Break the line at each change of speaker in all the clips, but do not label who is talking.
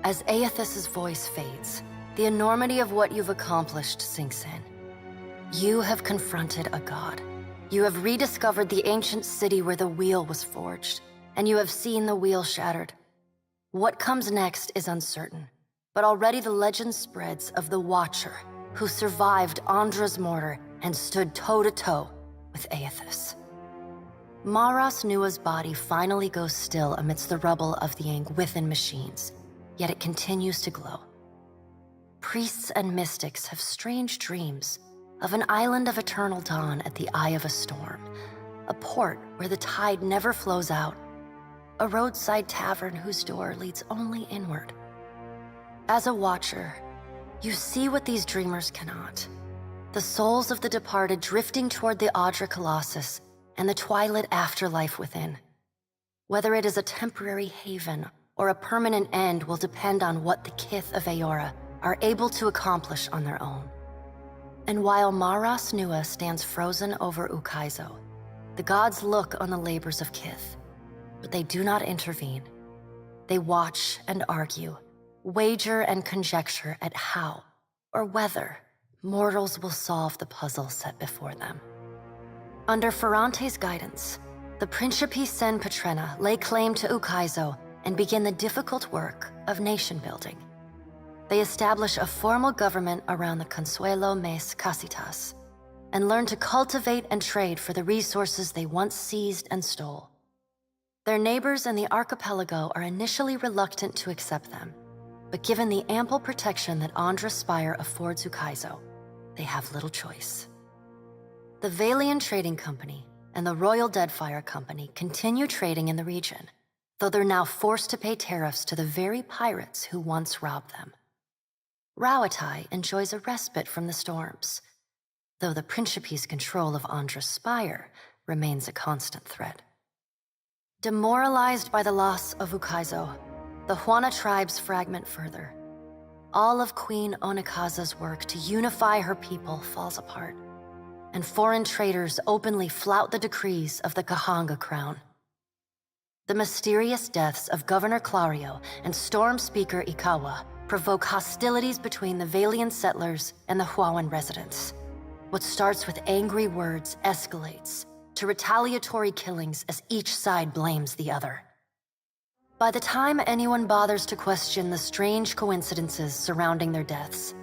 As Aeldys' voice fades, the enormity of what you've accomplished sinks in. You have confronted a god. You have rediscovered the ancient city where the wheel was forged, and you have seen the wheel shattered. What comes next is uncertain, but already the legend spreads of the Watcher, who survived Andra's mortar and stood toe-to-toe with Aeldys. Maras Nua's body finally goes still amidst the rubble of the Angwithan machines, yet it continues to glow. Priests and mystics have strange dreams of an island of eternal dawn at the eye of a storm, a port where the tide never flows out, a roadside tavern whose door leads only inward. As a watcher, you see what these dreamers cannot. The souls of the departed drifting toward the Audra Colossus and the twilit afterlife within. Whether it is a temporary haven or a permanent end will depend on what the Kith of Eora are able to accomplish on their own. And while Maras Nua stands frozen over Ukaizo, the gods look on the labors of Kith, but they do not intervene. They watch and argue, wager and conjecture at how or whether mortals will solve the puzzle set before them. Under Furrante's guidance, the Principi send Petrena lay claim to Ukaizo and begin the difficult work of nation building. They establish a formal government around the Consuelo Mes Casitas and learn to cultivate and trade for the resources they once seized and stole. Their neighbors in the archipelago are initially reluctant to accept them, but given the ample protection that Andra's Spire affords Ukaizo, they have little choice. The Valian Trading Company and the Royal Deadfire Company continue trading in the region, though they're now forced to pay tariffs to the very pirates who once robbed them. Rauatai enjoys a respite from the storms, though the Principi's control of Andra's Spire remains a constant threat. Demoralized by the loss of Ukaizo, the Huana tribes fragment further. All of Queen Onikaza's work to unify her people falls apart, and foreign traders openly flout the decrees of the Kahanga crown. The mysterious deaths of Governor Clario and Storm Speaker Ikawa provoke hostilities between the Valian settlers and the Huawan residents. What starts with angry words escalates to retaliatory killings as each side blames the other. By the time anyone bothers to question the strange coincidences surrounding their deaths,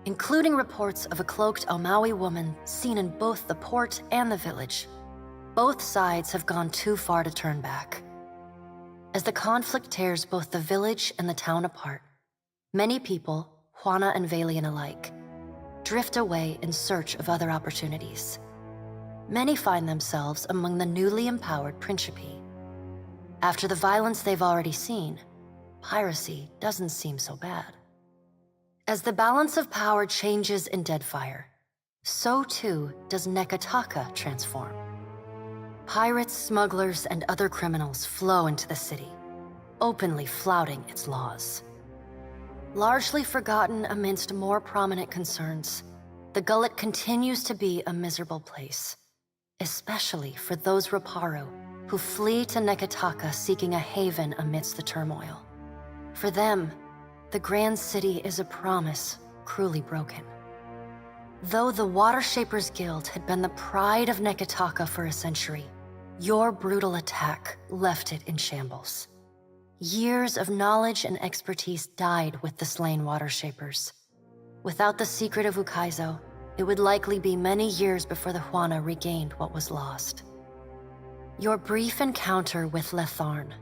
including reports of a cloaked Omawi woman seen in both the port and the village, both sides have gone too far to turn back. As the conflict tears both the village and the town apart, many people, Huana and Valian alike, drift away in search of other opportunities. Many find themselves among the newly empowered Principi. After the violence they've already seen, piracy doesn't seem so bad. As the balance of power changes in Deadfire, so too does Nekataka transform. Pirates, smugglers, and other criminals flow into the city, openly flouting its laws. Largely forgotten amidst more prominent concerns, the Gullet continues to be a miserable place, especially for those Raparu who flee to Nekataka seeking a haven amidst the turmoil. For them, the Grand City is a promise cruelly broken. Though the Watershapers Guild had been the pride of Nekataka for a century, your brutal attack left it in shambles. Years of knowledge and expertise died with the slain Watershapers. Without the secret of Ukaizo, it would likely be many years before the Huana regained what was lost. Your brief encounter with Letharn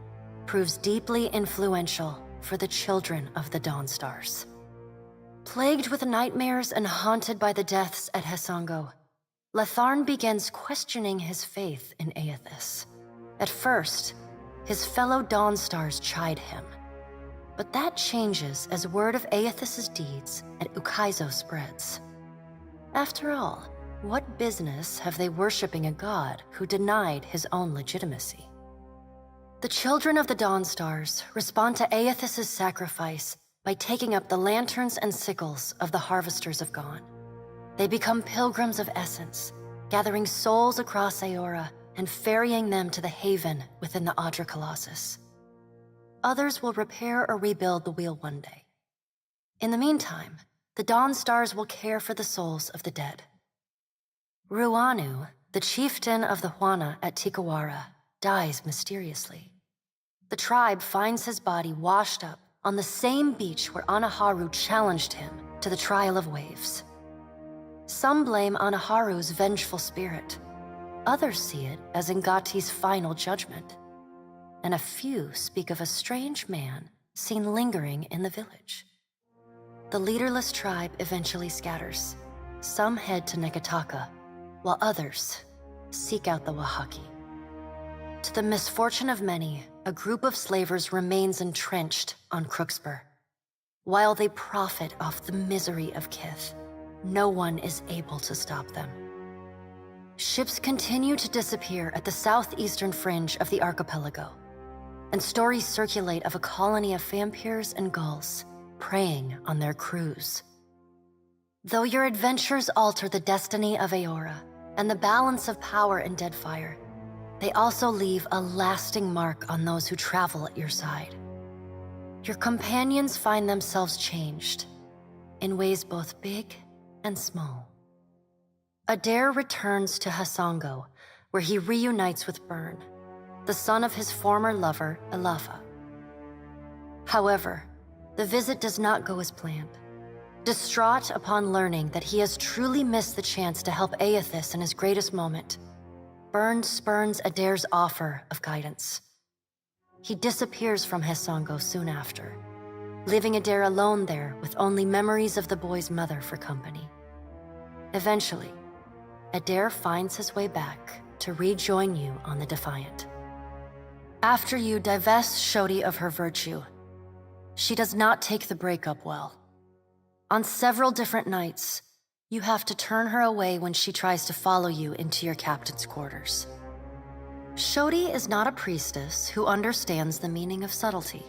proves deeply influential for the children of the Dawnstars. Plagued with nightmares and haunted by the deaths at Hesango, Letharn begins questioning his faith in Aeldys. At first, his fellow Dawnstars chide him, but that changes as word of Aeldys' deeds at Ukaizo spreads. After all, what business have they worshipping a god who denied his own legitimacy? The children of the Dawnstars respond to Aeldys' sacrifice by taking up the lanterns and sickles of the Harvesters of Gone. They become pilgrims of essence, gathering souls across Eora and ferrying them to the haven within the Audra Colossus. others will repair or rebuild the wheel one day. In the meantime, the Dawn Stars will care for the souls of the dead. Ruanu, the chieftain of the Juana at Tikawara, dies mysteriously. The tribe finds his body washed up on the same beach where Anaharu challenged him to the trial of waves. Some blame Anaharu's vengeful spirit. Others see it as Ngati's final judgment. And a few speak of a strange man seen lingering in the village. The leaderless tribe eventually scatters. Some head to Nekataka, while others seek out the Wahaki. To the misfortune of many, a group of slavers remains entrenched on Crookspur. While they profit off the misery of Kith, no one is able to stop them. Ships continue to disappear at the southeastern fringe of the archipelago, and stories circulate of a colony of vampires and gulls preying on their crews. Though your adventures alter the destiny of Aora and the balance of power in Deadfire, they also leave a lasting mark on those who travel at your side. Your companions find themselves changed in ways both big and small. Adair returns to Hasango, where he reunites with Byrne, the son of his former lover, Elafa. However, the visit does not go as planned. Distraught upon learning that he has truly missed the chance to help Aeldys in his greatest moment, Byrne spurns Adair's offer of guidance. He disappears from Hasango soon after, leaving Adair alone there with only memories of the boy's mother for company. Eventually, Adair finds his way back to rejoin you on the Defiant. After you divest Shodi of her virtue, she does not take the breakup well. On several different nights, you have to turn her away when she tries to follow you into your captain's quarters. Shodi is not a priestess who understands the meaning of subtlety.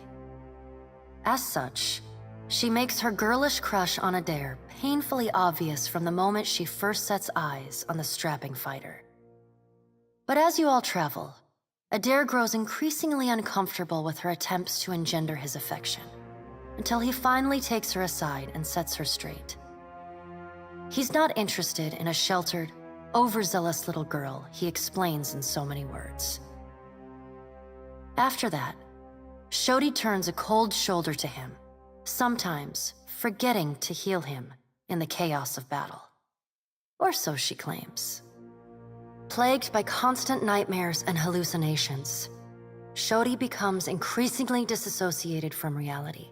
As such, she makes her girlish crush on Adair painfully obvious from the moment she first sets eyes on the strapping fighter. But as you all travel, Adair grows increasingly uncomfortable with her attempts to engender his affection, until he finally takes her aside and sets her straight. He's not interested in a sheltered, overzealous little girl, he explains in so many words. After that, Shodi turns a cold shoulder to him, sometimes forgetting to heal him in the chaos of battle. Or so she claims. Plagued by constant nightmares and hallucinations, Shodi becomes increasingly disassociated from reality.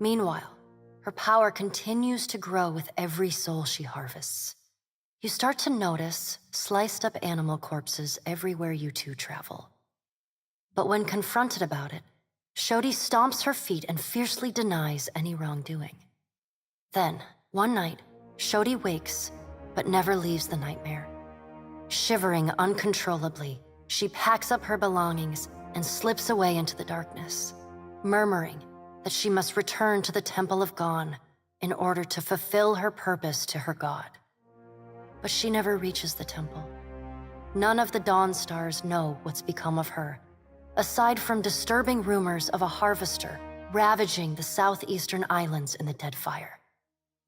Meanwhile, her power continues to grow with every soul she harvests. You start to notice sliced up animal corpses everywhere you two travel. But when confronted about it, Shodi stomps her feet and fiercely denies any wrongdoing. Then, one night, Shodi wakes, but never leaves the nightmare. Shivering uncontrollably, she packs up her belongings and slips away into the darkness, murmuring that she must return to the Temple of Gon in order to fulfill her purpose to her god. But she never reaches the temple. None of the Dawn Stars know what's become of her, aside from disturbing rumors of a harvester ravaging the southeastern islands in the Deadfire,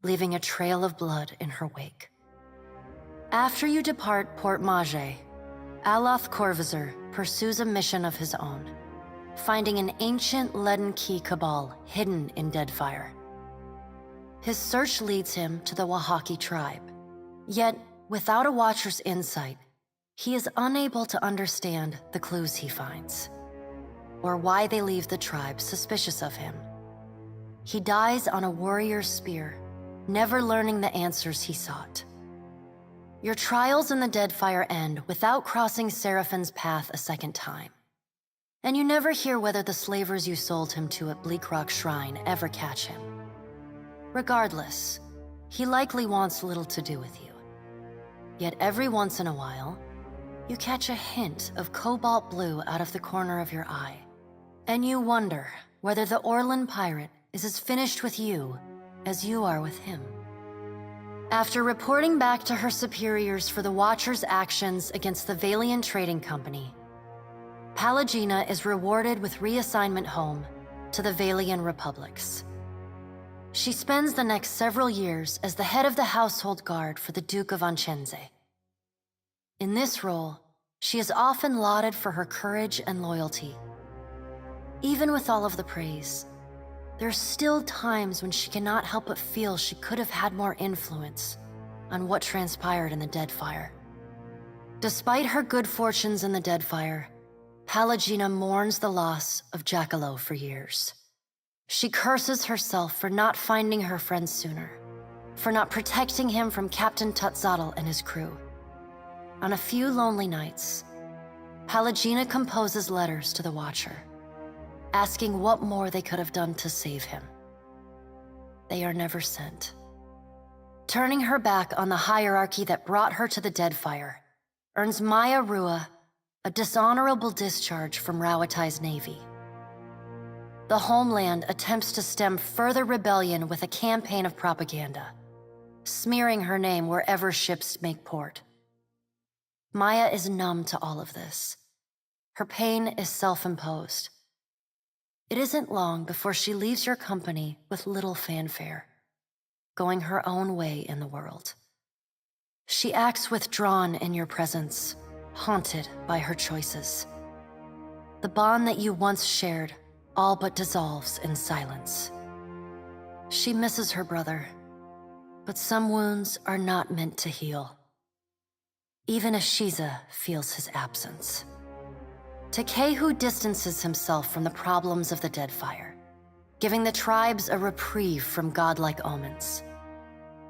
leaving a trail of blood in her wake. After you depart Port Mage, Aloth Corvizor pursues a mission of his own, finding an ancient leaden key cabal hidden in Deadfire. His search leads him to the Wahaki tribe, yet without a Watcher's insight, he is unable to understand the clues he finds, or why they leave the tribe suspicious of him. He dies on a warrior's spear, never learning the answers he sought. Your trials in the Deadfire end without crossing Seraphin's path a second time, and you never hear whether the slavers you sold him to at Bleak Rock Shrine ever catch him. Regardless, he likely wants little to do with you. Yet every once in a while, you catch a hint of cobalt blue out of the corner of your eye, and you wonder whether the Orlan pirate is as finished with you as you are with him. After reporting back to her superiors for the Watcher's actions against the Valian Trading Company, Palagina is rewarded with reassignment home to the Valian republics. She spends the next several years as the head of the household guard for the Duke of Ancenze. In this role, she is often lauded for her courage and loyalty. Even with all of the praise, there are still times when she cannot help but feel she could have had more influence on what transpired in the Deadfire. Despite her good fortunes in the Deadfire, Pallegina mourns the loss of Jackalow for years. She curses herself for not finding her friend sooner, for not protecting him from Captain Tutzadl and his crew. On a few lonely nights, Pallegina composes letters to the Watcher, asking what more they could have done to save him. They are never sent. Turning her back on the hierarchy that brought her to the Deadfire earns Maya Rua a dishonorable discharge from Rauatai's navy. The homeland attempts to stem further rebellion with a campaign of propaganda, smearing her name wherever ships make port. Maya is numb to all of this. Her pain is self-imposed. It isn't long before she leaves your company with little fanfare, going her own way in the world. She acts withdrawn in your presence, haunted by her choices. The bond that you once shared all but dissolves in silence. She misses her brother, but some wounds are not meant to heal. Even Ashiza feels his absence. Tekehu distances himself from the problems of the Deadfire, giving the tribes a reprieve from godlike omens.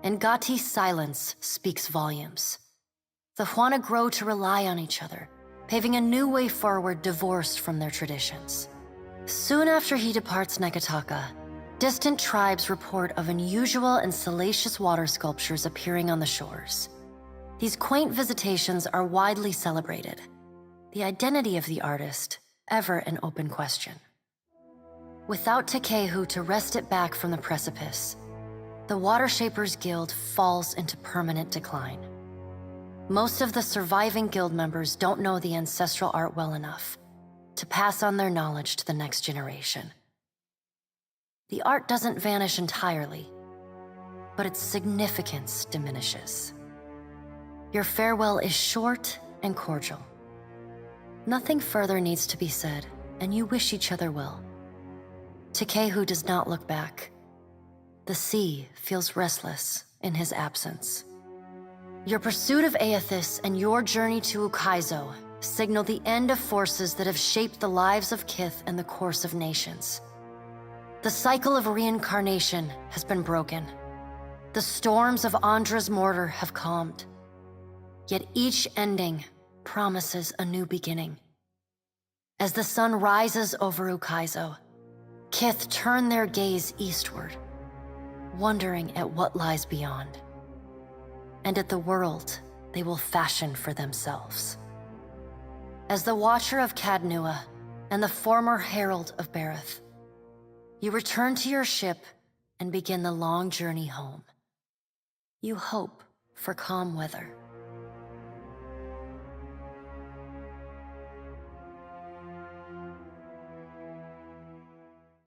And Gati's silence speaks volumes. The Huana grow to rely on each other, paving a new way forward divorced from their traditions. Soon after he departs Nekataka, distant tribes report of unusual and salacious water sculptures appearing on the shores. These quaint visitations are widely celebrated, the identity of the artist ever an open question. Without Tekehu to wrest it back from the precipice, the Water Shapers Guild falls into permanent decline. Most of the surviving guild members don't know the ancestral art well enough to pass on their knowledge to the next generation. The art doesn't vanish entirely, but its significance diminishes. Your farewell is short and cordial. Nothing further needs to be said, and you wish each other well. Tekehu does not look back. The sea feels restless in his absence. Your pursuit of Aeldys and your journey to Ukaizo signal the end of forces that have shaped the lives of Kith and the course of nations. The cycle of reincarnation has been broken. The storms of Andra's mortar have calmed. Yet each ending promises a new beginning. As the sun rises over Ukaizo, Kith turn their gaze eastward, wondering at what lies beyond, and at the world they will fashion for themselves. As the Watcher of Cadnua and the former Herald of Bareth, you return to your ship and begin the long journey home. You hope for calm weather.